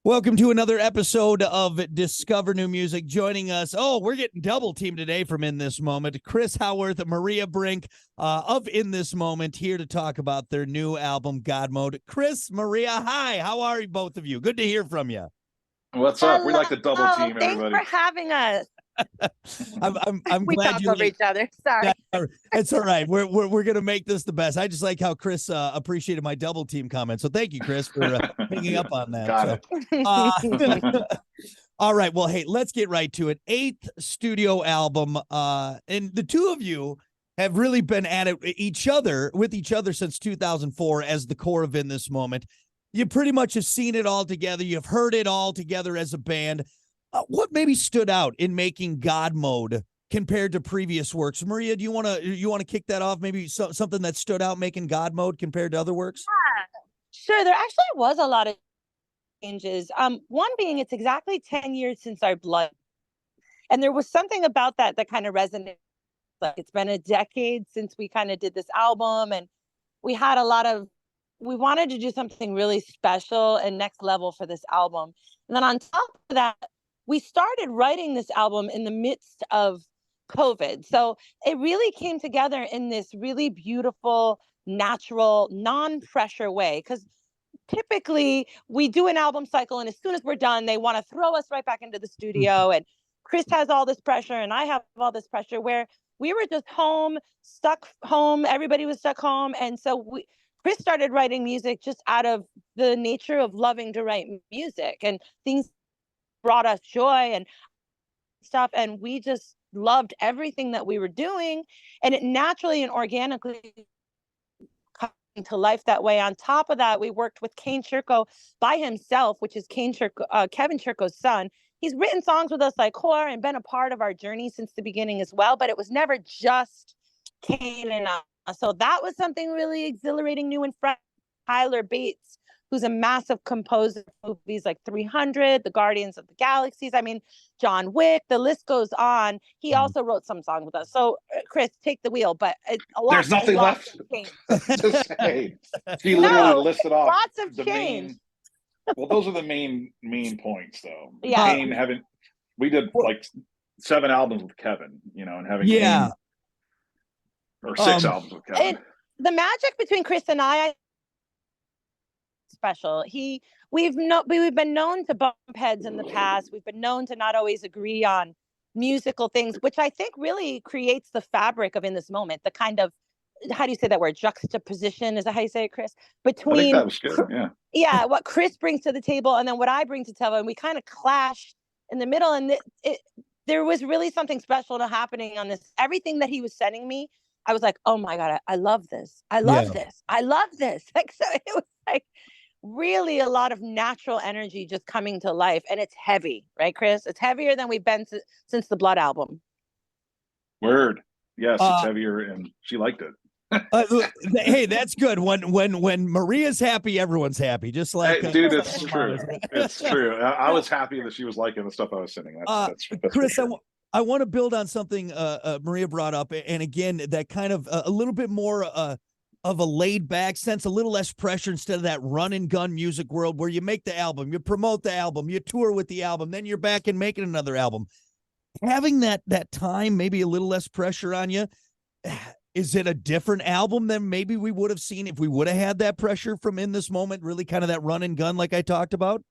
Welcome to another episode of Discover New Music. Joining us, we're getting double teamed today from In This Moment. Chris Howorth, Maria Brink of In This Moment, here to talk about their new album, Godmode. Chris, Maria, hi. How are you, both of you? Good to hear from you. What's up? We like to double team everybody. Thanks for having us. I'm we glad talk you over each other. Sorry. It's all right. We're gonna make this the best. I just like how Chris appreciated my double team comment. So thank you, Chris, for picking up on that. Got it. All right. Well, hey, let's get right to it. 8th studio album, and the two of you have really been at it with each other since 2004 as the core of In This Moment. You pretty much have seen it all together. You've heard it all together as a band. What maybe stood out in making Godmode compared to previous works? Maria, do you want to kick that off? Maybe something that stood out making Godmode compared to other works? Yeah, sure. There actually was a lot of changes. One being it's exactly 10 years since our blood. And there was something about that kind of resonated. Like it's been a decade since we kind of did this album, and we wanted to do something really special and next level for this album. And then on top of that, we started writing this album in the midst of COVID. So it really came together in this really beautiful, natural, non-pressure way. Because typically we do an album cycle, and as soon as we're done, they want to throw us right back into the studio. And Chris has all this pressure, and I have all this pressure, where we were just stuck home. Everybody was stuck home. And so Chris started writing music just out of the nature of loving to write music, and things brought us joy and stuff, and we just loved everything that we were doing, and it naturally and organically coming to life that way. On top of that, we worked with Kane Chirko by himself, which is Kevin Chirko's son. He's written songs with us like Whore and been a part of our journey since the beginning as well, but it was never just Kane and us. So that was something really exhilarating, new and fresh. Tyler Bates, who's a massive composer of movies like 300, The Guardians of the Galaxies, John Wick, the list goes on. He also wrote some songs with us. So, Chris, take the wheel, but there's nothing left to say. He literally listed off lots of change. Those are the main points, though. Yeah. We did like 7 albums with Kevin, and having Kane, or 6 albums with Kevin. The magic between Chris and I special. We've been known to bump heads in the past. We've been known to not always agree on musical things, which I think really creates the fabric of In This Moment. The kind of, how do you say that word? Juxtaposition, is that how you say it, Chris? Between, I think that was good. Yeah, what Chris brings to the table and then what I bring to the table, and we kind of clash in the middle. And there was really something special happening on this. Everything that he was sending me, I was like, oh my God, I love this. I love this. I love this. Like, so it was like really a lot of natural energy just coming to life. And it's heavy, right, Chris? It's heavier than we've been since the Blood album. Word. Yes, it's heavier, and she liked it. Hey, that's good. When Maria's happy, everyone's happy. Just like dude, it's true. It's true. I was happy that she was liking the stuff I was sending. That's Chris, sure. I want to build on something Maria brought up, and again, that kind of a little bit more of a laid back sense, a little less pressure instead of that run and gun music world where you make the album, you promote the album, you tour with the album, then you're back and making another album. Having that time, maybe a little less pressure on you. Is it a different album than maybe we would have seen if we would have had that pressure from In This Moment, really kind of that run and gun like I talked about?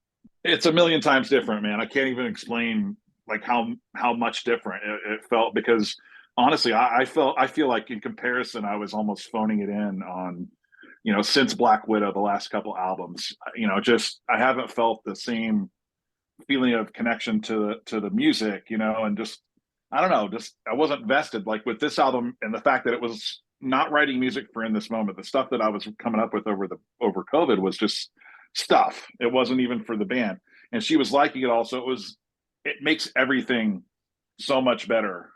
It's a million times different, man. I can't even explain like how much different it felt, because honestly, I feel like in comparison, I was almost phoning it in on, since Black Widow, the last couple albums, just I haven't felt the same feeling of connection to the music, and just, I don't know, just I wasn't vested like with this album, and the fact that it was not writing music for In This Moment. The stuff that I was coming up with over COVID was just stuff. It wasn't even for the band, and she was liking it also. It makes everything so much better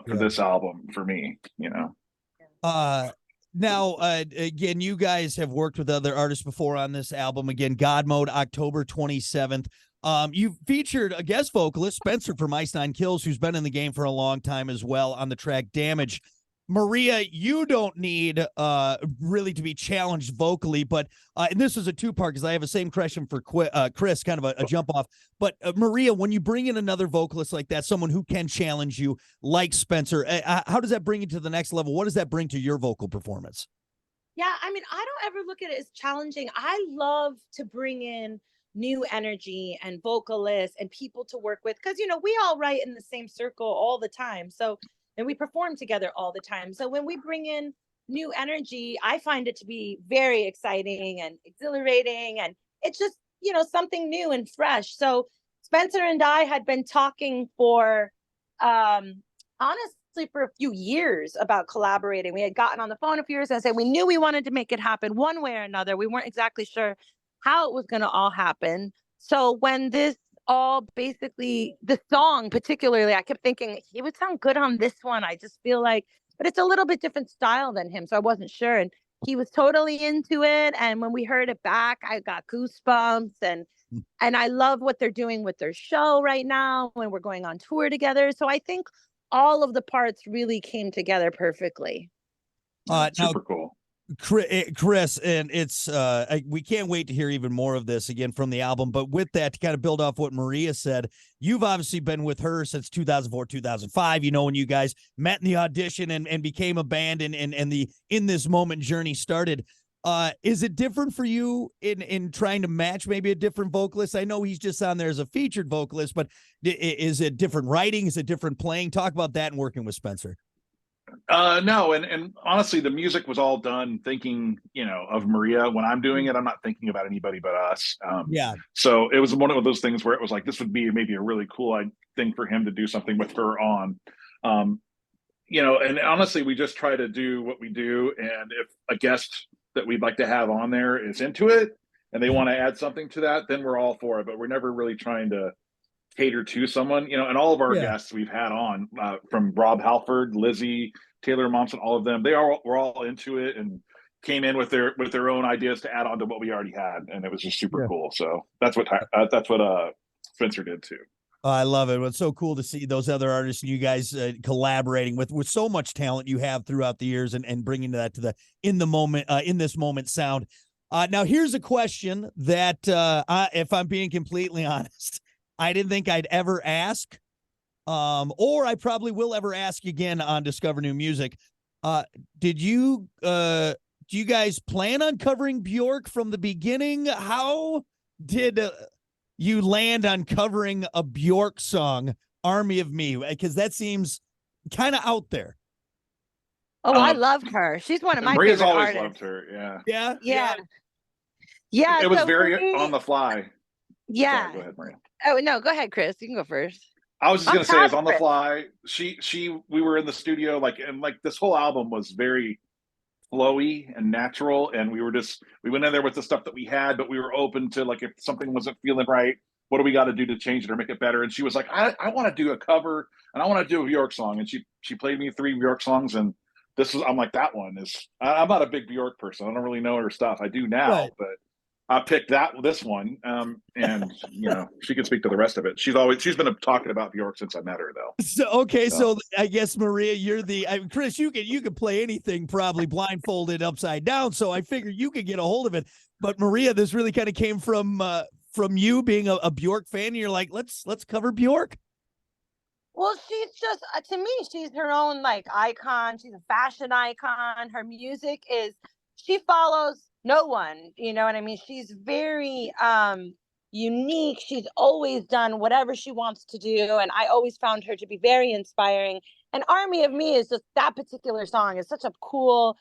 for this album for me, Now, again, you guys have worked with other artists before on this album. Again, Godmode, October 27th. You featured a guest vocalist, Spencer from Ice Nine Kills, who's been in the game for a long time as well on the track Damage. Maria, you don't need really to be challenged vocally, but and this is a two-part because I have the same question for Chris, kind of a jump off. But Maria, when you bring in another vocalist like that, someone who can challenge you, like Spencer, how does that bring you to the next level? What does that bring to your vocal performance? Yeah, I mean, I don't ever look at it as challenging. I love to bring in new energy and vocalists and people to work with because, we all write in the same circle all the time. So, and we perform together all the time. So when we bring in new energy, I find it to be very exciting and exhilarating. And it's just, something new and fresh. So Spencer and I had been talking for, honestly, for a few years about collaborating. We had gotten on the phone a few years and said we knew we wanted to make it happen one way or another. We weren't exactly sure how it was going to all happen. So when this all basically, the song particularly, I kept thinking he would sound good on this one. I just feel like, but it's a little bit different style than him. So I wasn't sure. And he was totally into it. And when we heard it back, I got goosebumps. And I love what they're doing with their show right now when we're going on tour together. So I think all of the parts really came together perfectly. Super cool. Chris, and it's we can't wait to hear even more of this again from the album. But with that, to kind of build off what Maria said, you've obviously been with her since 2004, 2005. When you guys met in the audition and became a band, and the In This Moment journey started. Is it different for you in trying to match maybe a different vocalist? I know he's just on there as a featured vocalist, but is it different writing? Is it different playing? Talk about that and working with Spencer. No, and honestly, the music was all done thinking, of Maria. When I'm doing it, I'm not thinking about anybody but us. Yeah. So it was one of those things where it was like, this would be maybe a really cool thing for him to do something with her on. And honestly, we just try to do what we do. And if a guest that we'd like to have on there is into it and they want to add something to that, then we're all for it. But we're never really trying to cater to someone, and all of our guests we've had on, from Rob Halford, Lizzie, Taylor Momsen, all of them, were all into it and came in with their own ideas to add on to what we already had, and it was just super cool. So that's what Spencer did too. I love it. It's so cool to see those other artists and you guys collaborating with so much talent you have throughout the years and bringing that to the In This Moment sound. Now here's a question that if I'm being completely honest, I didn't think I'd ever ask, or I probably will ever ask again on Discover New Music. Do you guys plan on covering Bjork from the beginning? How did you land on covering a Bjork song, Army of Me? Because that seems kind of out there. Oh, I love her. She's one of my Maria's favorite always artists. loved her. Yeah. Yeah. Yeah. It was very on the fly. Yeah. Sorry, go ahead, Maria. Oh, no, go ahead, Chris. You can go first. I was just going to say, it's on the fly. We were in the studio, and this whole album was very flowy and natural. And we went in there with the stuff that we had, but we were open to, if something wasn't feeling right, what do we got to do to change it or make it better? And she was like, I want to do a cover and I want to do a Bjork song. And she played me 3 Bjork songs. And I'm like, that one is, I'm not a big Bjork person. I don't really know her stuff. I do now, right. But I picked this one, and she can speak to the rest of it. She's been talking about Bjork since I met her, though. So I guess Maria, you're Chris. You can play anything probably blindfolded upside down. So I figured you could get a hold of it. But Maria, this really kind of came from you being a Bjork fan. And you're like, let's cover Bjork. Well, she's just to me, she's her own icon. She's a fashion icon. Her music she follows no one, you know what I mean? She's very unique. She's always done whatever she wants to do. And I always found her to be very inspiring. And Army of Me is just, that particular song is such a cool,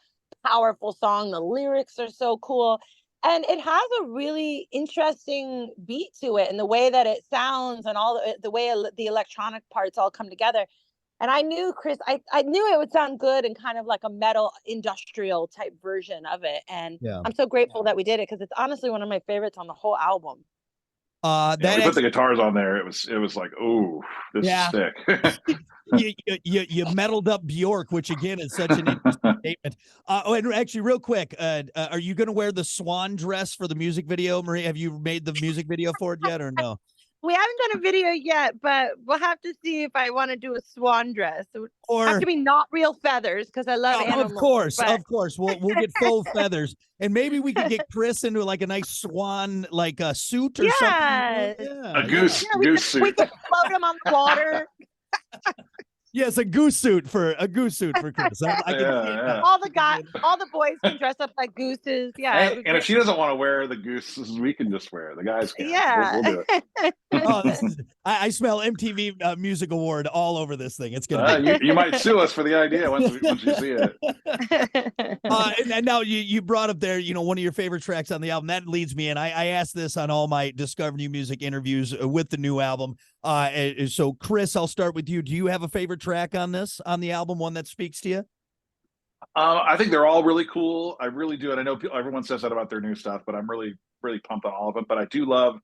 powerful song. The lyrics are so cool. And it has a really interesting beat to it and the way that it sounds and all the way the electronic parts all come together. And I knew, Chris, I knew it would sound good and kind of like a metal industrial type version of it. And I'm so grateful that we did it because it's honestly one of my favorites on the whole album. We put the guitars on there. It was like, oh, this is sick. you metaled up Bjork, which again is such an interesting statement. And actually, real quick, are you going to wear the swan dress for the music video, Maria? Have you made the music video for it yet, or no? We haven't done a video yet, but we'll have to see if I want to do a swan dress. It would have Or to be not real feathers because I love animals. of course, we'll get faux feathers, and maybe we could get Chris into like a nice swan like a suit or something. Yes. Yeah, A goose, Yeah, goose suit. we could float them on the water. Yes, a goose suit for Chris. I can see Yeah. All the boys can dress up like gooses. Yeah. Hey, and if she doesn't want to wear the gooses, we can just wear it. The guys can. Yeah. We'll do it. Oh, I smell MTV Music Award all over this thing. It's gonna be. You might sue us for the idea once you see it. And now you brought up there, one of your favorite tracks on the album. That leads me in. I asked this on all my Discover New Music interviews with the new album. So Chris, I'll start with you. Do you have a favorite track on the album, one that speaks to you? I think they're all really cool. I really do. And I know everyone says that about their new stuff, but I'm really, really pumped on all of them. But I do love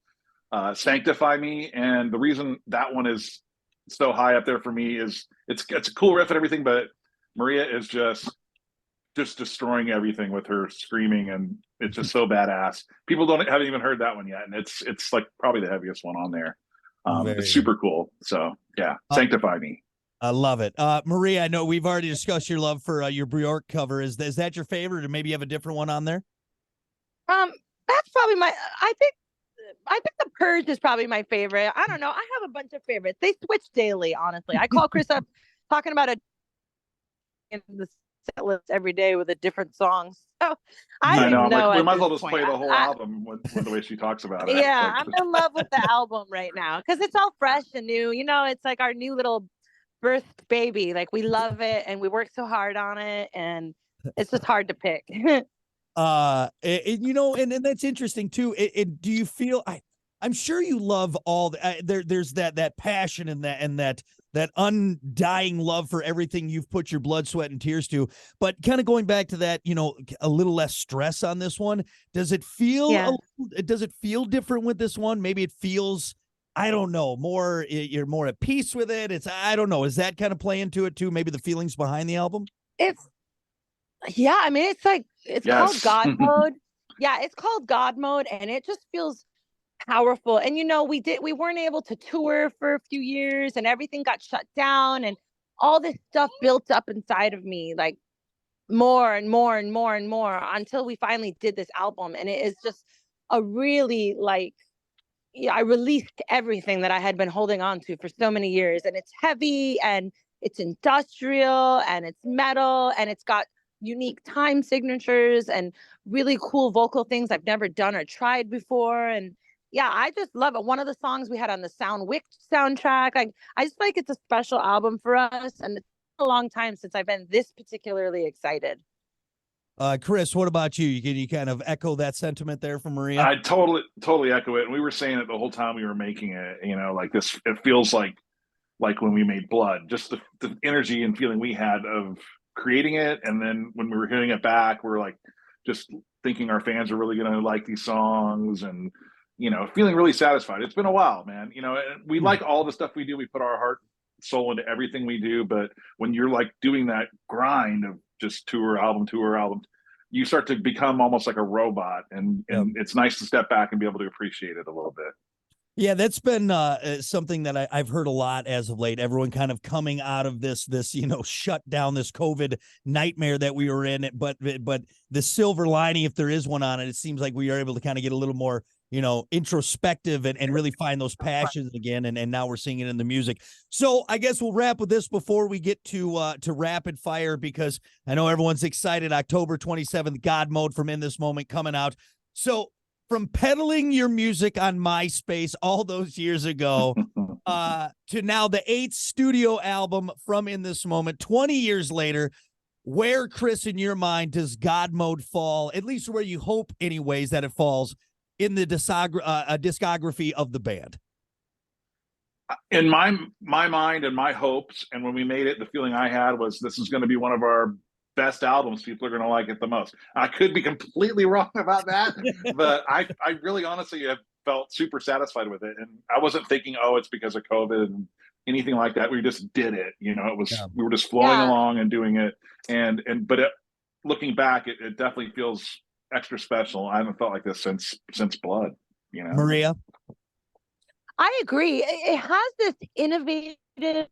Sanctify Me. And the reason that one is so high up there for me is it's a cool riff and everything, but Maria is just destroying everything with her screaming, and it's just so badass. People haven't even heard that one yet. And it's like probably the heaviest one on there. It's super cool. So yeah, Sanctify Me. I love it. Maria, I know we've already discussed your love for your Bjork cover. Is that your favorite, or maybe you have a different one on there? That's probably I think the Purge is probably my favorite. I don't know. I have a bunch of favorites. They switch daily, honestly. I call Chris up talking about in the set list every day with a different song. So I know. Like, we might as well just play the whole album with the way she talks about it. Yeah, I'm in love with the album right now because it's all fresh and new. It's like our new little birthed baby. Like, we love it and we work so hard on it, and it's just hard to pick. And that's interesting too. Do you feel? I'm sure you love all there's that passion and that undying love for everything you've put your blood, sweat, and tears to. But kind of going back to that, a little less stress on this one. Does it feel? Does it feel different with this one? Maybe it feels, I don't know, more. You're more at peace with it. I don't know. Is that kind of play into it too? Maybe the feelings behind the album. I mean, it's called Godmode. Yeah, it's called Godmode, and it just feels powerful. And we weren't able to tour for a few years, and everything got shut down, and all this stuff built up inside of me, like more and more and more and more, until we finally did this album. And it is just a really I released everything that I had been holding on to for so many years, and it's heavy and it's industrial and it's metal and it's got unique time signatures and really cool vocal things I've never done or tried before. And yeah, I just love it. One of the songs we had on the Wick soundtrack, I just like it's a special album for us, and it's a long time since I've been this particularly excited. Chris, what about you? Can you kind of echo that sentiment there from Maria? I totally echo it. And we were saying it the whole time we were making it, like this, it feels like when we made Blood, just the energy and feeling we had of creating it. And then when we were hearing it back, we're like just thinking our fans are really going to like these songs, and feeling really satisfied. It's been a while, man. And we like all the stuff we do. We put our heart, soul into everything we do. But when you're like doing that grind of just tour album, you start to become almost like a robot, and it's nice to step back and be able to appreciate it a little bit. Yeah, that's been something that I've heard a lot as of late. Everyone kind of coming out of this shut down, this COVID nightmare that we were in. But the silver lining, if there is one on it, it seems like we are able to kind of get a little more introspective and really find those passions again. And now we're seeing it in the music. So I guess we'll wrap with this before we get to rapid fire, because I know everyone's excited. October 27th, Godmode from In This Moment coming out. So from peddling your music on MySpace all those years ago to now the 8th studio album from In This Moment, 20 years later, where, Chris, in your mind, does Godmode fall, at least where you hope anyways that it falls in the discography of the band? In my mind and my hopes, and when we made it, the feeling I had was this is going to be one of our best albums. People are going to like it the most. I could be completely wrong about that, but I really honestly have felt super satisfied with it. And I wasn't thinking, it's because of COVID and anything like that. We just did it. It was, we were just flowing along and doing it. But looking back, it definitely feels extra special. I haven't felt like this since Blood, Maria? I agree. It has this innovative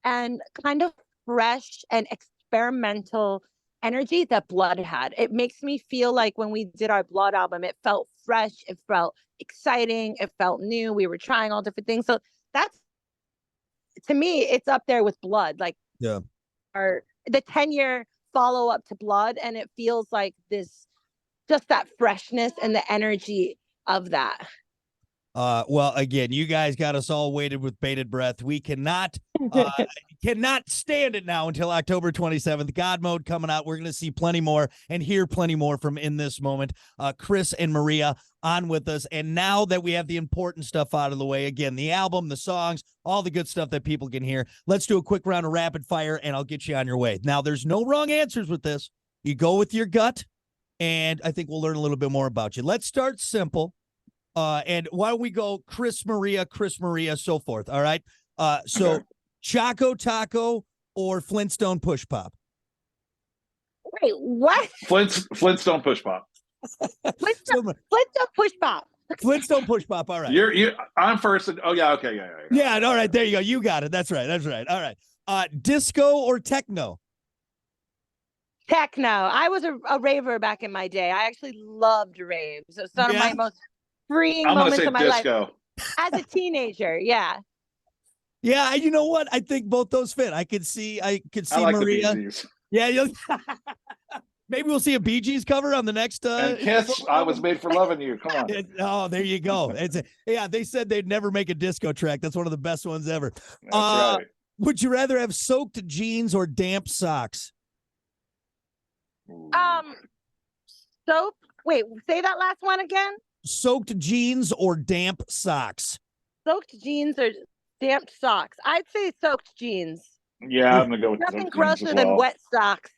and kind of fresh and experimental energy that Blood had. It makes me feel like when we did our Blood album, it felt fresh, it felt exciting, it felt new. We were trying all different things. So that's, to me, it's up there with Blood. Like, Yeah. The 10-year follow up to Blood, and it feels like this, just that freshness and the energy of that. Well, again, you guys got us all waited with bated breath. We cannot stand it now until October 27th. Godmode coming out. We're going to see plenty more and hear plenty more from In This Moment. Chris and Maria on with us. And now that we have the important stuff out of the way, again, the album, the songs, all the good stuff that people can hear, let's do a quick round of rapid fire and I'll get you on your way. Now, there's no wrong answers with this. You go with your gut, and I think we'll learn a little bit more about you. Let's start simple. And why don't we go Chris, Maria, so forth. All right. So Okay. Choco Taco or Flintstone Push Pop? Wait, what? Flintstone Push Pop. Flintstone Push Pop. Flintstone Push Pop. All right. I'm first. Oh yeah. Okay. Yeah. Yeah. All right. There you go. You got it. That's right. All right. Disco or techno? Techno. I was a raver back in my day. I actually loved raves. So some of my most freeing I'm gonna moments say of my disco. life as a teenager. Yeah. Yeah. You know what? I think both those fit. I could see I like Maria. the Bee Gees. Yeah. Maybe we'll see a Bee Gees cover on the next. And Kiss, I Was Made for Loving You. Come on. Oh, there you go. They said they'd never make a disco track. That's one of the best ones ever. That's right. Would you rather have soaked jeans or damp socks? Soap. Wait, say that last one again. Soaked jeans or damp socks? Soaked jeans or damp socks? I'd say soaked jeans. Yeah, I'm gonna go with Nothing soaked jeans grosser as than well. wet socks.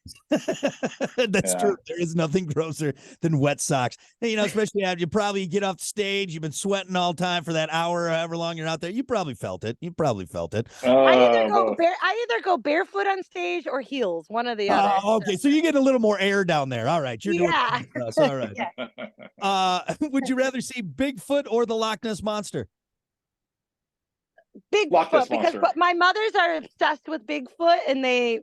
That's true. There is nothing grosser than wet socks. You know, especially after you probably get off the stage, you've been sweating all the time for that hour or however long you're out there. You probably felt it. I either go barefoot on stage or heels, one or the other. Okay, so you get a little more air down there. All right, you're doing it for us. All right. Yeah. Would you rather see Bigfoot or the Loch Ness Monster? Bigfoot, because my mothers are obsessed with Bigfoot, and they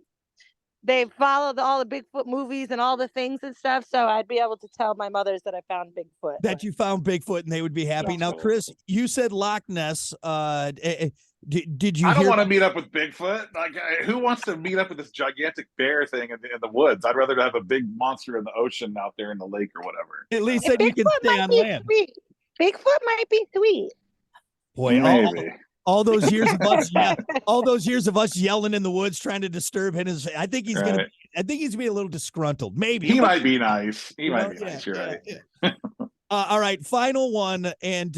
follow all the Bigfoot movies and all the things and stuff. So I'd be able to tell my mothers that I found Bigfoot. That you found Bigfoot, and they would be happy. Now, Chris, you said Loch Ness. Did you? I don't want to meet up with Bigfoot. Like, who wants to meet up with this gigantic bear thing in the woods? I'd rather have a big monster in the ocean out there in the lake or whatever. At least then you can stay on land. Bigfoot might be sweet. Boy, maybe. All those years of us yelling in the woods trying to disturb him. I think he's gonna be a little disgruntled. Maybe he might be nice. He might be nice. You're right. Yeah. All right, final one. And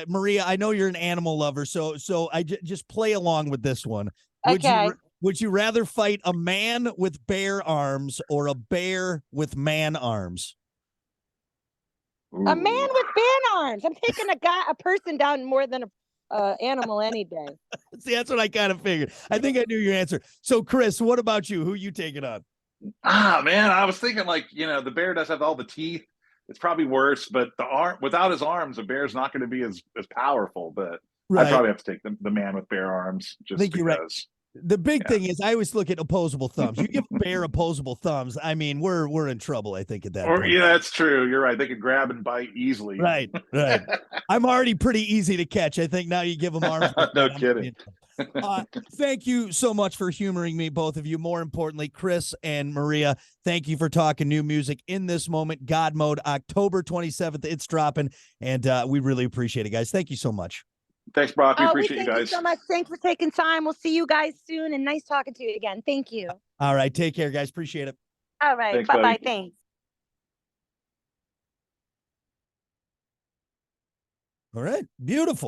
Maria, I know you're an animal lover, so I just play along with this one. Would you rather fight a man with bear arms or a bear with man arms? A man with bear arms. I'm taking a person down more than a animal any day. See, that's what I kind of figured. I think I knew your answer. So, Chris, what about you? Who you taking on? Man, I was thinking the bear does have all the teeth. It's probably worse, but without his arms, a bear's not going to be as powerful. But I'd probably have to take the man with bare arms just because. You're right. The big thing is, I always look at opposable thumbs. You give a bear opposable thumbs, I mean, we're in trouble, I think, at that point. Yeah, that's true. You're right. They could grab and bite easily. Right. I'm already pretty easy to catch. I think now you give them arms. No kidding. Thank you so much for humoring me, both of you. More importantly, Chris and Maria, thank you for talking new music In This Moment. Godmode, October 27th. It's dropping, and we really appreciate it, guys. Thank you so much. Thanks, Brock. We appreciate you guys. Thank you so much. Thanks for taking time. We'll see you guys soon, and nice talking to you again. Thank you. All right. Take care, guys. Appreciate it. All right. Bye-bye. Thanks. All right. Beautiful.